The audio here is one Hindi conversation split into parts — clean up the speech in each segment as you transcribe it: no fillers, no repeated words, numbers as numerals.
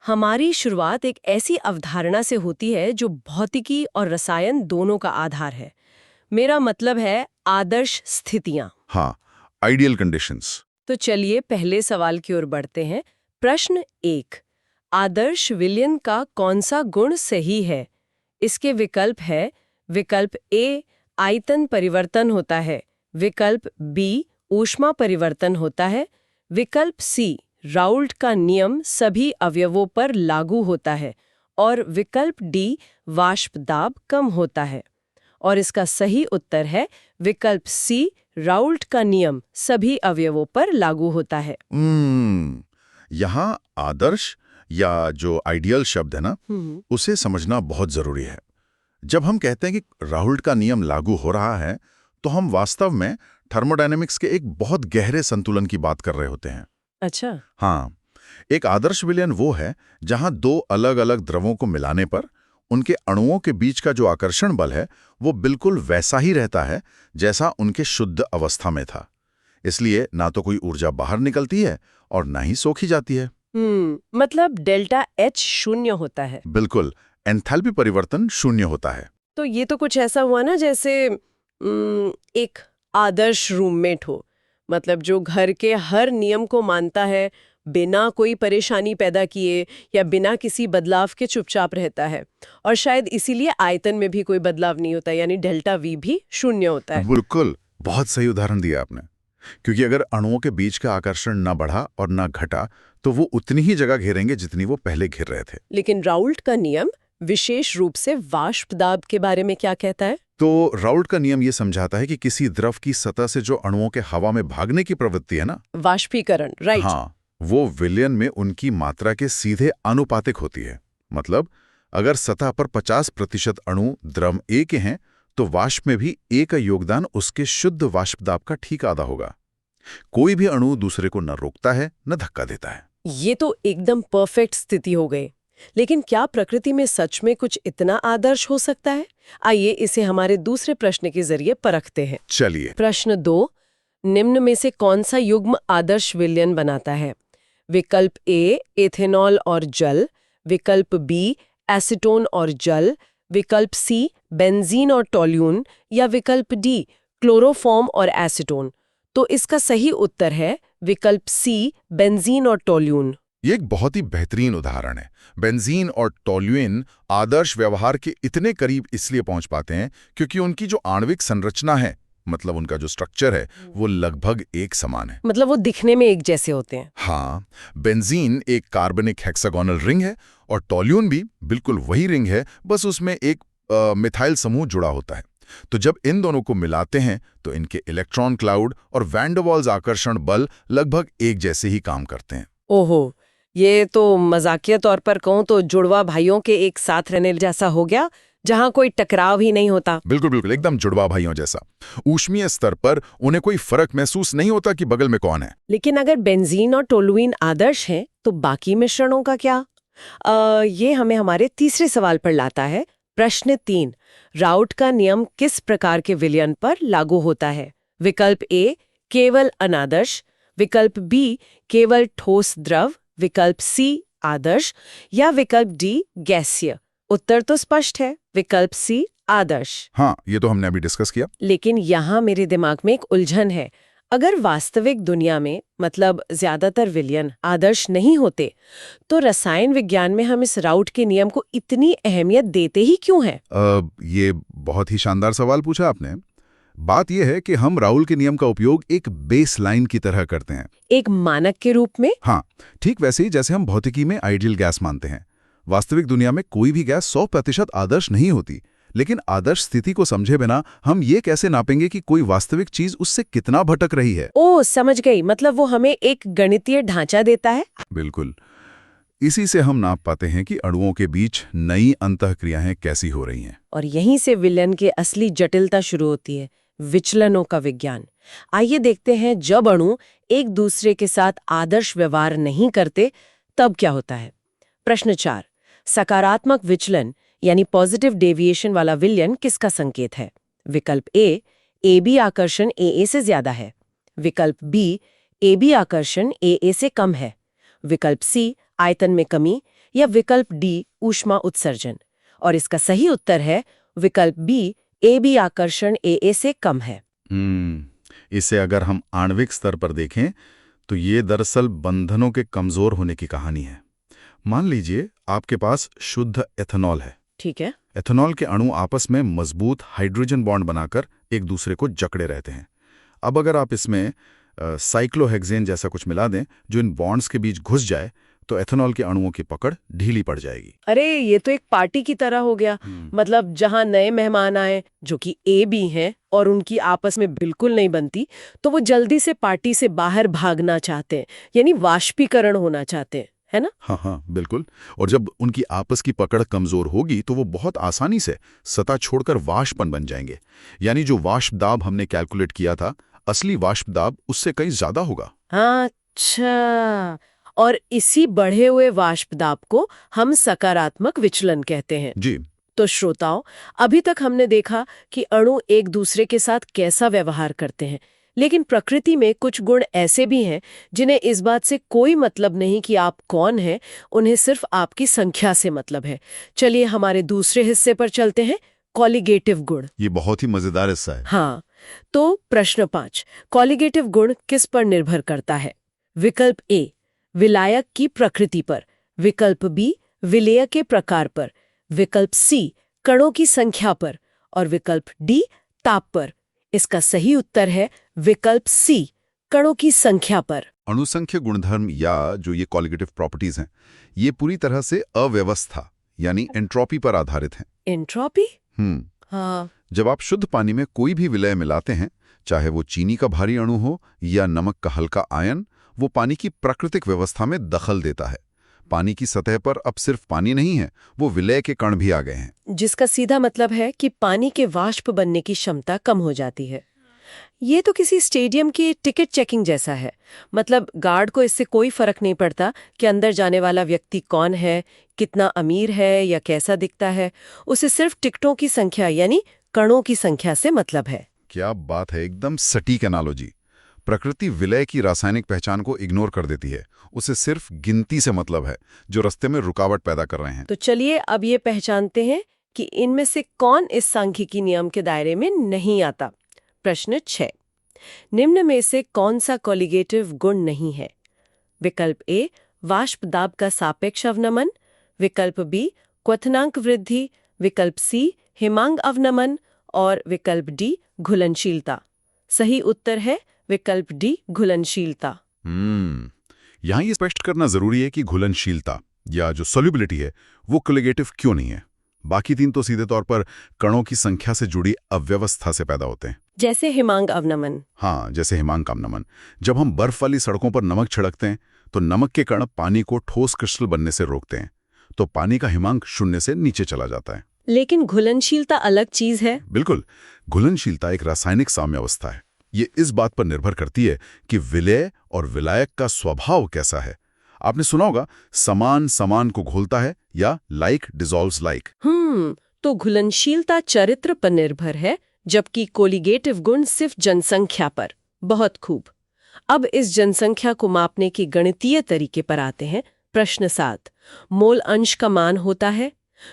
हमारी शुरुआत एक ऐसी अवधारणा से होती है जो भौतिकी और रसायन दोनों का आधार है। मेरा मतलब है आदर्श स्थितियां। हाँ, आइडियल कंडीशंस। तो चलिए पहले सवाल की ओर बढ़ते हैं। प्रश्न 1, आदर्श विलयन का कौन सा गुण सही है? इसके विकल्प है। विकल्प ए, आयतन परिवर्तन होता है। विकल्प बी, ऊष्मा परिवर्तन होता है। विकल्प सी, राउल्ट का नियम सभी अवयवों पर लागू होता है। और विकल्प डी, वाष्प दाब कम होता है। और इसका सही उत्तर है विकल्प सी, राउल्ट का नियम सभी अवयवों पर लागू होता है। यहाँ आदर्श या जो आइडियल शब्द है ना, उसे समझना बहुत जरूरी है। जब हम कहते हैं कि राउल्ट का नियम लागू हो रहा है, तो हम वास्तव में थर्मोडायनेमिक्स के एक बहुत गहरे संतुलन की बात कर रहे होते हैं। अच्छा। हाँ, एक आदर्श विलयन वो है जहां दो अलग अलग द्रवों को मिलाने पर उनके अणुओं के बीच का जो आकर्षण बल है वो बिल्कुल वैसा ही रहता है जैसा उनके शुद्ध अवस्था में था। इसलिए ना तो कोई ऊर्जा बाहर निकलती है और ना ही सोखी जाती है। मतलब डेल्टा एच शून्य होता है। बिल्कुल, एंथैल्पी परिवर्तन शून्य होता है। तो ये तो कुछ ऐसा हुआ ना जैसे एक आदर्श रूममेट हो, मतलब जो घर के हर नियम को मानता है, बिना कोई परेशानी पैदा किए या बिना किसी बदलाव के चुपचाप रहता है। और शायद इसीलिए आयतन में भी कोई बदलाव नहीं होता, यानी डेल्टा वी भी शून्य होता है। बिल्कुल, बहुत सही उदाहरण दिया आपने। क्योंकि अगर अणुओं के बीच का आकर्षण न बढ़ा और न घटा, तो वो उतनी ही जगह घेरेंगे जितनी वो पहले घेर रहे थे। लेकिन राउल्ट का नियम विशेष रूप से वाष्प दाब के बारे में क्या कहता है? तो राउल्ट का नियम ये समझाता है कि किसी द्रव की सतह से जो अणुओं के हवा में भागने की प्रवृत्ति है ना, वाष्पीकरण, राइट। हाँ, वो विलयन में उनकी मात्रा के सीधे आनुपातिक होती है। मतलब अगर सतह पर 50% अणु द्रव ए के हैं, तो वाष्प में भी ए का योगदान उसके शुद्ध वाष्प दाब का ठीक आधा होगा। कोई भी अणु दूसरे को न रोकता है न धक्का देता है। ये तो एकदम परफेक्ट स्थिति हो गई। लेकिन क्या प्रकृति में सच में कुछ इतना आदर्श हो सकता है? आइए इसे हमारे दूसरे प्रश्न के जरिए परखते हैं। चलिए। प्रश्न 2, निम्न में से कौन सा युग्म आदर्श विलयन बनाता है? विकल्प ए, एथेनॉल और जल। विकल्प बी, एसीटोन और जल। विकल्प सी, बेंजीन और टोल्यून। या विकल्प डी, क्लोरोफॉर्म और एसीटोन। तो इसका सही उत्तर है विकल्प सी, बेंजीन और टोल्यून। ये एक बहुत ही बेहतरीन उदाहरण है। बेंजीन और टोल्यूइन आदर्श व्यवहार के इतने करीब इसलिए पहुंच पाते हैं क्योंकि उनकी जो आणविक संरचना है, मतलब उनका जो स्ट्रक्चर है, वो लगभग एक समान है। मतलब वो दिखने में एक जैसे होते हैं। हाँ, बेंजीन एक कार्बनिक हेक्सागोनल रिंग है और टोल्यून भी बिल्कुल वही रिंग है, बस उसमें एक मिथाइल समूह जुड़ा होता है। तो जब इन दोनों को मिलाते हैं तो इनके इलेक्ट्रॉन क्लाउड और वैन डर वाल्स आकर्षण बल लगभग एक जैसे ही काम करते हैं। ओहो, ये तो मजाकिया तौर पर कहूं तो जुड़वा भाइयों के एक साथ रहने जैसा हो गया, जहां कोई टकराव ही नहीं होता। बिल्कुल बिल्कुल, एकदम जुड़वा भाइयों जैसा। ऊष्मीय स्तर पर उन्हें कोई फर्क महसूस नहीं होता कि बगल में कौन है। लेकिन अगर बेंजीन और टोलुइन आदर्श हैं, तो बाकी मिश्रणों का क्या? ये हमें हमारे तीसरे सवाल पर लाता है। प्रश्न 3, राउट का नियम किस प्रकार के विलयन पर लागू होता है? विकल्प ए, केवल अनादर्श। विकल्प बी, केवल ठोस द्रव। विकल्प सी, आदर्श। या विकल्प डी, गैसीय। उत्तर तो स्पष्ट है, विकल्प सी, आदर्श। हाँ, ये तो हमने अभी डिस्कस किया। लेकिन यहाँ मेरे दिमाग में एक उलझन है। अगर वास्तविक दुनिया में, मतलब ज्यादातर विलयन आदर्श नहीं होते, तो रसायन विज्ञान में हम इस राउट के नियम को इतनी अहमियत देते ही क्यों हैं? ये बहुत ही शानदार सवाल पूछा आपने। बात यह है कि हम राउल के नियम का उपयोग एक बेस लाइन की तरह करते हैं, एक मानक के रूप में। हाँ, ठीक वैसे ही जैसे हम भौतिकी में आइडियल गैस मानते हैं। वास्तविक दुनिया में कोई भी गैस 100% आदर्श नहीं होती, लेकिन आदर्श स्थिति को समझे बिना हम ये कैसे नापेंगे कि कोई वास्तविक चीज उससे कितना भटक रही है? ओह, समझ गई। मतलब वो हमें एक गणितीय ढांचा देता है। बिल्कुल, इसी से हम नाप पाते हैं कि अणुओं के बीच नई अंतःक्रियाएं कैसी हो रही हैं। और यहीं से विलयन की असली जटिलता शुरू होती है, विचलनों का विज्ञान। आइए देखते हैं, जब अणु एक दूसरे के साथ आदर्श व्यवहार नहीं करते, तब क्या होता है। प्रश्न 4, सकारात्मक विचलन यानी पॉजिटिव डेविएशन वाला विलयन किसका संकेत है? विकल्प ए, AB आकर्षण AA से ज्यादा है। विकल्प बी, AB आकर्षण AA से कम है। विकल्प सी, आयतन में कमी, या विकल्प डी ऊष्मा उत्सर्जन? और इसका सही उत्तर है विकल्प बी AB आकर्षण AA से कम है। इसे अगर हम आणविक स्तर पर देखें तो ये दरअसल बंधनों के कमजोर होने की कहानी है। मान लीजिए आपके पास शुद्ध एथेनॉल है। ठीक है। एथेनॉल के अणु आपस में मजबूत हाइड्रोजन बॉन्ड बनाकर एक दूसरे को जकड़े रहते हैं। अब अगर आप इसमें साइक्लोहेक्सेन जैसा कुछ मिला दें जो इन बॉन्ड्स के बीच घुस जाए तो एथेनॉल के अणुओं की पकड़ ढीली पड़ जाएगी। अरे ये तो एक पार्टी की तरह हो गया। मतलब जहां नए मेहमान आए जो कि AB हैं और उनकी आपस में बिल्कुल नहीं बनती, तो वो जल्दी से पार्टी से बाहर भागना चाहते हैं, यानी वाष्पीकरण होना चाहते हैं, है ना? हाँ, बिल्कुल। और जब उनकी आपस की पकड़ कमजोर होगी तो वो बहुत आसानी से सतह छोड़कर वाष्पन बन जाएंगे। यानी जो वाष्प दाब हमने कैलकुलेट किया था, असली वाष्प दाब उससे कहीं ज्यादा होगा। अच्छा, और इसी बढ़े हुए वाष्प दाब को हम सकारात्मक विचलन कहते हैं। जी। तो श्रोताओं, अभी तक हमने देखा कि अणु एक दूसरे के साथ कैसा व्यवहार करते हैं, लेकिन प्रकृति में कुछ गुण ऐसे भी हैं जिन्हें इस बात से कोई मतलब नहीं कि आप कौन हैं, उन्हें सिर्फ आपकी संख्या से मतलब है। चलिए हमारे दूसरे हिस्से पर चलते हैं, कॉलिगेटिव गुण। ये बहुत ही मजेदार हिस्सा है। हाँ, तो प्रश्न 5, कॉलिगेटिव गुण किस पर निर्भर करता है? विकल्प ए विलायक की प्रकृति पर, विकल्प बी विलेय के प्रकार पर, विकल्प सी कणों की संख्या पर, और विकल्प डी ताप पर। इसका सही उत्तर है विकल्प सी कणों की संख्या पर। अणुसंख्य गुणधर्म या जो ये कॉलिगेटिव प्रॉपर्टीज हैं, ये पूरी तरह से अव्यवस्था यानी एंट्रोपी पर आधारित हैं। एंट्रोपी? हाँ। जब आप शुद्ध पानी में कोई भी विलय मिलाते हैं, चाहे वो चीनी का भारी अणु हो या नमक का हल्का आयन, वो पानी की प्राकृतिक व्यवस्था में दखल देता है। पानी की सतह पर अब सिर्फ पानी नहीं है, वो विलय के कण भी आ गए हैं। जिसका सीधा मतलब है कि पानी के वाष्प बनने की क्षमता कम हो जाती है। ये तो किसी स्टेडियम की टिकट चेकिंग जैसा है। मतलब गार्ड को इससे कोई फर्क नहीं पड़ता कि अंदर जाने वाला व्यक्ति कौन है, कितना अमीर है या कैसा दिखता है। उसे सिर्फ टिकटों की संख्या यानी कणों की संख्या से मतलब है। क्या बात है, एकदम सटीक एनालॉजी। प्रकृति विलय की रासायनिक पहचान को इग्नोर कर देती है, उसे सिर्फ गिनती से मतलब है जो रास्ते में रुकावट पैदा कर रहे हैं। तो चलिए अब ये पहचानते हैं कि इनमें से कौन इस सांख्यिकी नियम के दायरे में नहीं आता। प्रश्न 6, निम्न में से कौन सा कॉलिगेटिव गुण नहीं है? विकल्प ए वाष्प दाब का सापेक्ष अवनमन, विकल्प बी क्वथनांक वृद्धि, विकल्प सी हिमांग अवनमन, और विकल्प डी घुलनशीलता। सही उत्तर है विकल्प डी घुलनशीलता। यहाँ ये स्पष्ट करना जरूरी है कि घुलनशीलता या जो सोल्युबिलिटी है वो कॉलिगेटिव क्यों नहीं है। बाकी तीन तो सीधे तौर पर कणों की संख्या से जुड़ी अव्यवस्था से पैदा होते हैं, जैसे हिमांग अवनमन। हाँ, जैसे हिमांग का अवनमन। जब हम बर्फ वाली सड़कों पर नमक छिड़कते हैं तो नमक के कण पानी को ठोस क्रिस्टल बनने से रोकते हैं, तो पानी का हिमांक 0 से नीचे चला जाता है। लेकिन घुलनशीलता अलग चीज है। बिल्कुल, घुलनशीलता एक रासायनिक साम्यावस्था है। ये इस बात पर निर्भर करती है कि विलय और विलायक का स्वभाव कैसा है। आपने सुना होगा समान समान को घोलता है या लाइक डिसॉल्व्स लाइक। तो घुलनशीलता चरित्र पर निर्भर है, जबकि कोलिगेटिव गुण सिर्फ जनसंख्या पर। बहुत खूब। अब इस जनसंख्या को मापने के गणितीय तरीके पर आते हैं। प्रश्न 7, मोल अंश का मान होता है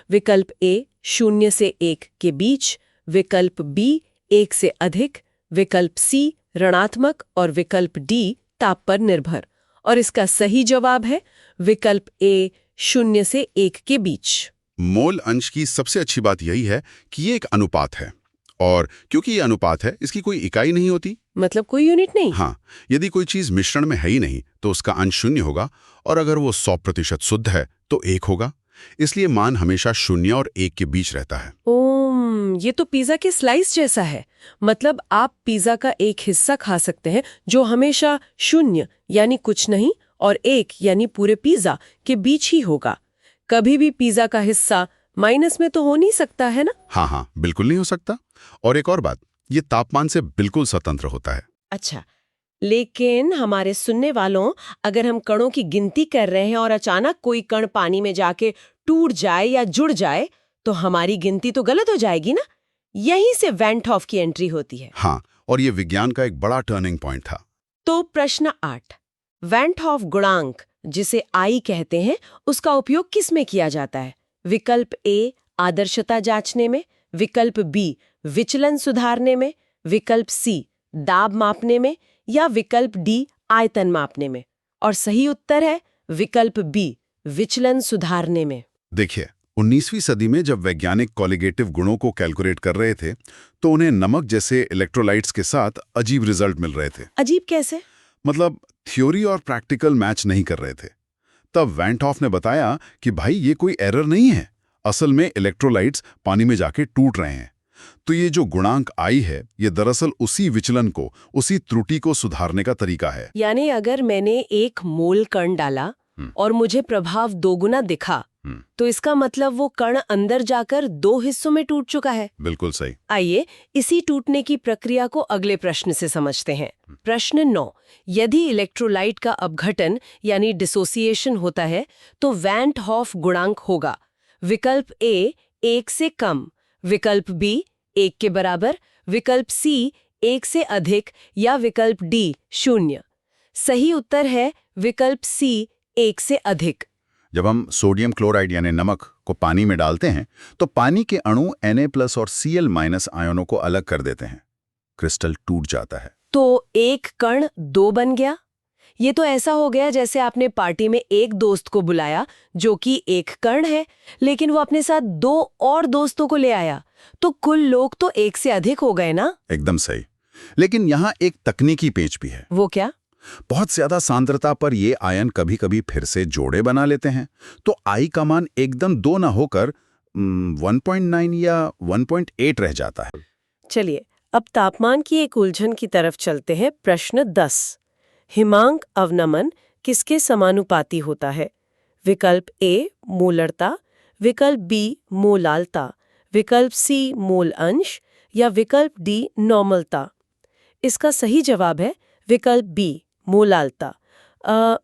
विकल्प ए 0 से 1 के बीच, विकल्प बी 1 से अधिक, विकल्प सी ऋणात्मक, और विकल्प डी ताप पर निर्भर। और इसका सही जवाब है विकल्प ए 0 से 1 के बीच। मोल अंश की सबसे अच्छी बात यही है कि ये एक अनुपात है, और क्योंकि ये अनुपात है इसकी कोई इकाई नहीं होती। मतलब कोई यूनिट नहीं। हाँ, यदि कोई चीज मिश्रण में है ही नहीं तो उसका अंश 0 होगा, और अगर वो 100% शुद्ध है तो 1 होगा। इसलिए मान हमेशा 0 और 1 के बीच रहता है। ये तो पिज्जा के स्लाइस जैसा है। मतलब आप पिज्जा का एक हिस्सा खा सकते हैं जो हमेशा 0 यानी कुछ नहीं और 1 यानी पूरे पिज्जा के बीच ही होगा। कभी भी पिज्जा का हिस्सा माइनस में तो हो नहीं सकता, है ना? हाँ, बिल्कुल नहीं हो सकता। और एक और बात, ये तापमान से बिल्कुल स्वतंत्र होता है। अच्छा, लेकिन हमारे सुनने वालों, अगर हम कणों की गिनती कर रहे हैं और अचानक कोई कण पानी में जाके टूट जाए या जुड़ जाए तो हमारी गिनती तो गलत हो जाएगी ना। यहीं से वैन हॉफ की एंट्री होती है। हाँ, और ये विज्ञान का एक बड़ा टर्निंग पॉइंट था। तो प्रश्न 8, वैन हॉफ गुणांक जिसे आई कहते हैं, उसका उपयोग किस में किया जाता है? विकल्प ए आदर्शता जांचने में, विकल्प बी विचलन सुधारने में, विकल्प सी दाब मापने में, या विकल्प डी आयतन मापने में। और सही उत्तर है विकल्प बी विचलन सुधारने में। देखिए, 19वीं सदी में जब वैज्ञानिक कॉलिगेटिव गुणों को कैलकुलेट कर रहे थे तो उन्हें नमक जैसे इलेक्ट्रोलाइट्स के साथ अजीब रिजल्ट मिल रहे थे। अजीब कैसे? मतलब थ्योरी और प्रैक्टिकल मैच नहीं कर रहे थे। तब वैन 't हॉफ ने बताया कि भाई ये कोई एरर नहीं है, असल में इलेक्ट्रोलाइट्स पानी में जाके टूट रहे हैं। तो ये जो गुणांक आई है, ये दरअसल उसी विचलन को, उसी त्रुटि को सुधारने का तरीका है। यानी अगर मैंने 1 मोल कण डाला और मुझे प्रभाव 2 गुना दिखा, तो इसका मतलब वो कण अंदर जाकर 2 हिस्सों में टूट चुका है। बिल्कुल सही। आइए इसी टूटने की प्रक्रिया को अगले प्रश्न से समझते हैं। प्रश्न 9, यदि इलेक्ट्रोलाइट का अपघटन यानी डिसोसिएशन होता है तो वैन 't हॉफ गुणांक होगा विकल्प ए 1 से कम, विकल्प बी 1 के बराबर, विकल्प सी 1 से अधिक, या विकल्प डी 0। सही उत्तर है विकल्प सी 1 से अधिक। जब हम सोडियम क्लोराइड यानी नमक को पानी में डालते हैं तो पानी के अणु Na+ और Cl- आयनों को अलग कर देते हैं। क्रिस्टल टूट जाता है। तो 1 कण 2 बन गया। ये तो ऐसा हो गया जैसे आपने पार्टी में एक दोस्त को बुलाया जो कि 1 कण है, लेकिन वो अपने साथ 2 और दोस्तों को ले आया, तो कुल लोग तो 1 से अधिक हो गए ना। एकदम सही। लेकिन यहाँ एक तकनीकी पेच भी है। वो क्या? बहुत ज्यादा सांद्रता पर ये आयन कभी कभी फिर से जोड़े बना लेते हैं, तो आई का मान एकदम 2 ना होकर 1.9 या 1.8 रह जाता है। चलिए अब तापमान की एक उलझन की तरफ चलते हैं। प्रश्न 10, हिमांक अवनमन किसके समानुपाती होता है? विकल्प ए मोलरता, विकल्प बी मोलालता, विकल्प सी मोल अंश, या विकल्प डी नॉर्मलता। इसका सही जवाब है विकल्प बी मोलालता।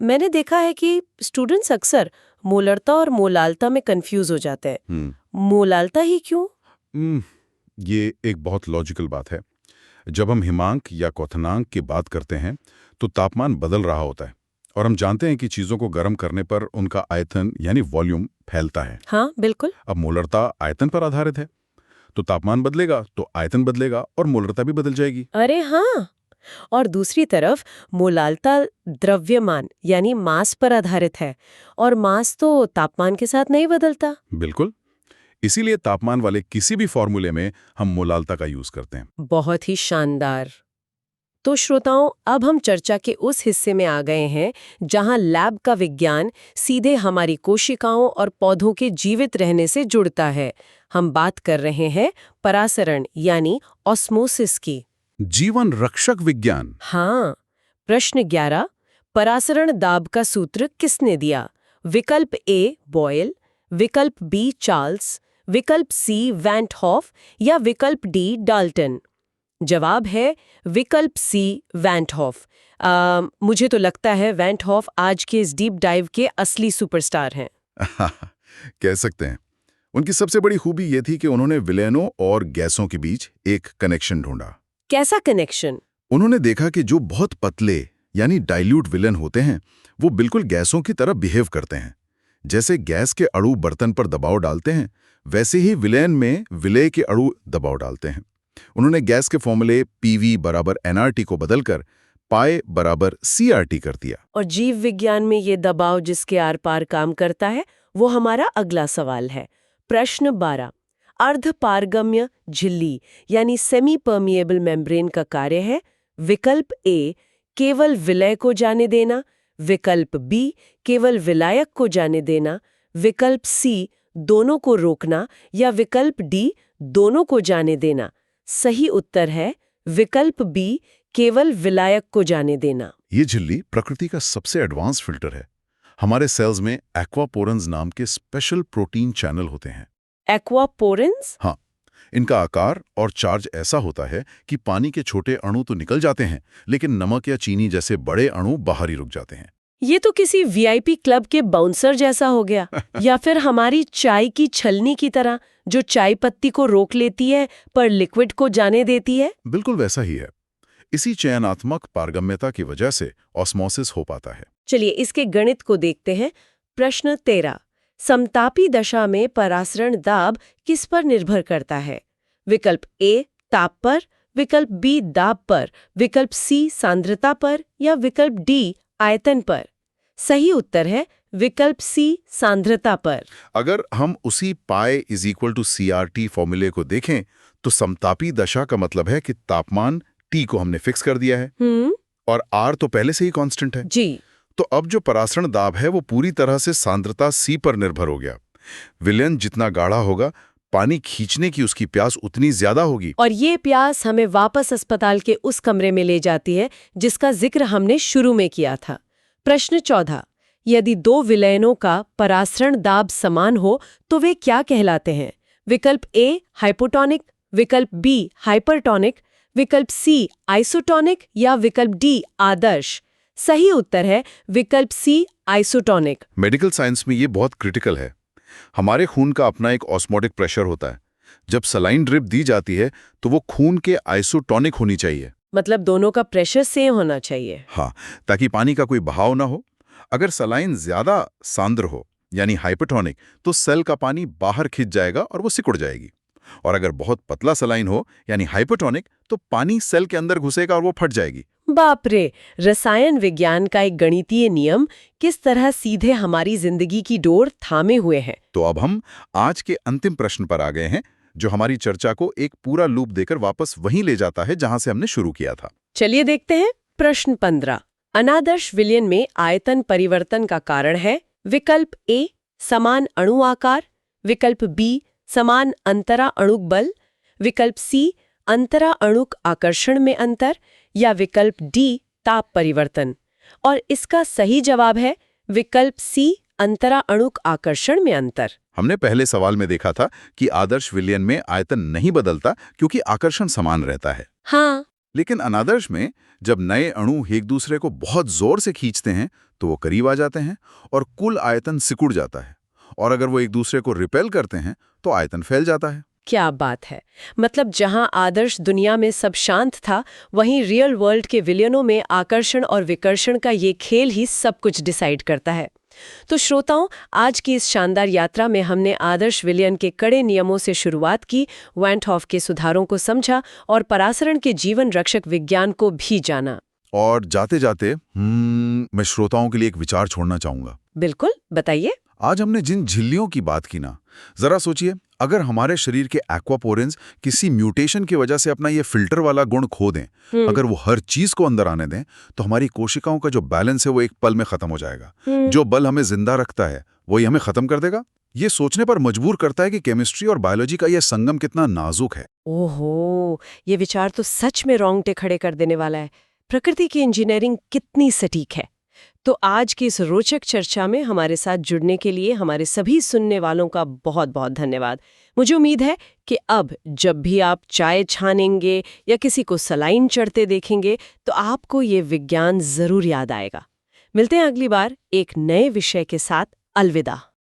मैंने देखा है कि स्टूडेंट्स अक्सर मोलरता और मोलालता में कंफ्यूज हो जाते हैं। मोलालता ही क्यों? ये एक बहुत लॉजिकल बात है। जब हम हिमांक या क्वथनांक की बात करते हैं तो तापमान बदल रहा होता है, और हम जानते हैं कि चीजों को गर्म करने पर उनका आयतन यानी वॉल्यूम फैलता है। हाँ बिल्कुल। अब मोलरता आयतन पर आधारित है, तो तापमान बदलेगा तो आयतन बदलेगा और मोलरता भी बदल जाएगी। अरे हाँ, और दूसरी तरफ मोलालता द्रव्यमान यानी मास पर आधारित है, और मास तो तापमान के साथ नहीं बदलता। बिल्कुल, इसीलिए तापमान वाले किसी भी फॉर्मूले में हम मोलालता का यूज करते हैं। बहुत ही शानदार। तो श्रोताओं, अब हम चर्चा के उस हिस्से में आ गए हैं जहां लैब का विज्ञान सीधे हमारी कोशिकाओं और पौधों के जीवित रहने से जुड़ता है। हम बात कर रहे हैं परासरण यानी ऑस्मोसिस की। जीवन रक्षक विज्ञान। हाँ। प्रश्न 11, परासरण दाब का सूत्र किसने दिया? विकल्प ए बॉयल, विकल्प बी चार्ल्स, विकल्प सी वैन 't हॉफ, या विकल्प डी डाल्टन। जवाब है विकल्प सी वैन 't हॉफ। मुझे तो लगता है वैन 't हॉफ आज के इस डीप डाइव के असली सुपरस्टार हैं। कह सकते हैं। उनकी सबसे बड़ी खूबी ये थी कि उन्होंने विलेनों और गैसों के बीच एक कनेक्शन ढूंढा। कैसा कनेक्शन? उन्होंने देखा कि जो बहुत पतले यानी डाइल्यूट विलेन होते हैं वो बिल्कुल गैसों की तरह बिहेव करते हैं। जैसे गैस के अणु बर्तन पर दबाव डालते हैं, वैसे ही विलेन में विलेय के अणु दबाव डालते हैं। उन्होंने गैस के फॉर्मूले PV = nRT को बदलकर पाई = CRT कर दिया। और जीव विज्ञान में ये दबाव जिसके आर पार काम करता है, वो हमारा अगला सवाल है। प्रश्न 12, अर्धपारगम्य झिल्ली यानी सेमी परमिएबल मेम्ब्रेन का कार्य है। विकल्प ए केवल विलय को जाने देना, विकल्प बी केवल विलायक को जाने देना, विकल्प सी दोनों को रोकना, या विकल्प डी दोनों को जाने देना। सही उत्तर है विकल्प बी केवल विलायक को जाने देना। ये झिल्ली प्रकृति का सबसे एडवांस फिल्टर है। हमारे सेल्स में एक्वापोरेंस नाम के स्पेशल प्रोटीन चैनल होते हैं। एक्वापोरेंस? हाँ, इनका आकार और चार्ज ऐसा होता है कि पानी के छोटे अणु तो निकल जाते हैं, लेकिन नमक या चीनी जैसे बड़े अणु बाहर ही रुक जाते हैं। ये तो किसी VIP क्लब के बाउंसर जैसा हो गया। या फिर हमारी चाय की छलनी की तरह, जो चाय पत्ती को रोक लेती है पर लिक्विड को जाने देती है। बिल्कुल वैसा ही है। इसी चयनात्मक पारगम्यता की वजह से ऑस्मोसिस हो पाता है। चलिए इसके गणित को देखते हैं। प्रश्न 13, समतापी दशा में परासरण दाब किस पर निर्भर करता है? विकल्प ए ताप पर, विकल्प बी दाब पर, विकल्प सी सांद्रता पर या विकल्प डी आयतन पर? सही उत्तर है विकल्प सी सांद्रता पर। अगर हम उसी pi is equal to CRT फॉर्मूले को देखें तो समतापी दशा का मतलब है कि तापमान T को हमने फिक्स कर दिया है और R तो पहले से ही कांस्टेंट है। जी। तो अब जो परासरण दाब है वो पूरी तरह से सांद्रता C पर निर्भर हो गया। विलयन जितना गाढ़ा होगा, पानी खींचने की उसकी प्यास उतनी ज्यादा होगी। और ये प्यास हमें वापस अस्पताल के उस कमरे में ले जाती है जिसका जिक्र हमने शुरू में किया था। प्रश्न 14, यदि दो विलयनों का परासरण दाब समान हो तो वे क्या कहलाते हैं? विकल्प ए हाइपोटोनिक, विकल्प बी हाइपरटोनिक, विकल्प सी आइसोटोनिक या विकल्प डी आदर्श? सही उत्तर है विकल्प सी आइसोटोनिक। मेडिकल साइंस में ये बहुत क्रिटिकल है। हमारे खून का अपना एक ऑस्मोटिक प्रेशर होता है। जब सलाइन ड्रिप दी जाती है तो वो खून के आइसोटोनिक होनी चाहिए। मतलब दोनों का प्रेशर सेम होना चाहिए। हाँ, ताकि पानी का कोई बहाव ना हो। अगर सलाइन ज्यादा सांद्र हो यानी हाइपरटोनिक तो सेल का पानी बाहर खिंच जाएगा और वो सिकुड़ जाएगी। और अगर बहुत पतला सलाइन हो यानी हाइपरटोनिक तो पानी सेल के अंदर घुसेगा और वो फट जाएगी। बाप रे, रसायन विज्ञान का एक गणितीय नियम किस तरह सीधे हमारी जिंदगी की डोर थामे हुए हैं। तो अब हम आज के अंतिम प्रश्न पर आ गए हैं, जो हमारी चर्चा को एक पूरा लूप देकर वापस वहीं ले जाता है जहां से हमने शुरू किया था। चलिए देखते हैं। प्रश्न 15, अनादर्श विलयन में आयतन परिवर्तन का कारण है? विकल्प ए समान अणु आकार, विकल्प बी समान अंतरा अणुक बल, विकल्प सी अंतरा अणुक आकर्षण में अंतर या विकल्प डी ताप परिवर्तन? और इसका सही जवाब है विकल्प सी अंतरा अणुक आकर्षण में अंतर। हमने पहले सवाल में देखा था कि आदर्श विलयन में आयतन नहीं बदलता क्योंकि आकर्षण समान रहता है। हाँ, लेकिन अनादर्श में जब नए अणु एक दूसरे को बहुत जोर से खींचते हैं तो वो करीब आ जाते हैं और कुल आयतन सिकुड़ जाता है। और अगर वो एक दूसरे को रिपेल करते हैं तो आयतन फैल जाता है। क्या बात है। मतलब जहां आदर्श दुनिया में सब शांत था, वहीं रियल वर्ल्ड के विलयनों में आकर्षण और विकर्षण का ये खेल ही सब कुछ डिसाइड करता है। तो श्रोताओं, आज की इस शानदार यात्रा में हमने आदर्श विलयन के कड़े नियमों से शुरुआत की, वैन हॉफ के सुधारों को समझा और परासरण के जीवन रक्षक विज्ञान को भी जाना। और जाते जाते मैं श्रोताओं के लिए एक विचार छोड़ना चाहूंगा। बिल्कुल, बताइए। आज हमने जिन झिल्लियों की बात की ना, जरा सोचिए, अगर हमारे शरीर के एक्वापोरेंस किसी म्यूटेशन की वजह से अपना ये फिल्टर वाला गुण खो दें, अगर वो हर चीज को अंदर आने दें, तो हमारी कोशिकाओं का जो बैलेंस है वो एक पल में खत्म हो जाएगा। जो बल हमें जिंदा रखता है वही हमें खत्म कर देगा। ये सोचने पर मजबूर करता है कि केमिस्ट्री और बायोलॉजी का यह संगम कितना नाजुक है। ओहो, ये विचार तो सच में रोंगटे खड़े कर देने वाला है। प्रकृति की इंजीनियरिंग कितनी सटीक है। तो आज की इस रोचक चर्चा में हमारे साथ जुड़ने के लिए हमारे सभी सुनने वालों का बहुत बहुत धन्यवाद। मुझे उम्मीद है कि अब जब भी आप चाय छानेंगे या किसी को सलाइन चढ़ते देखेंगे तो आपको ये विज्ञान जरूर याद आएगा। मिलते हैं अगली बार एक नए विषय के साथ। अलविदा।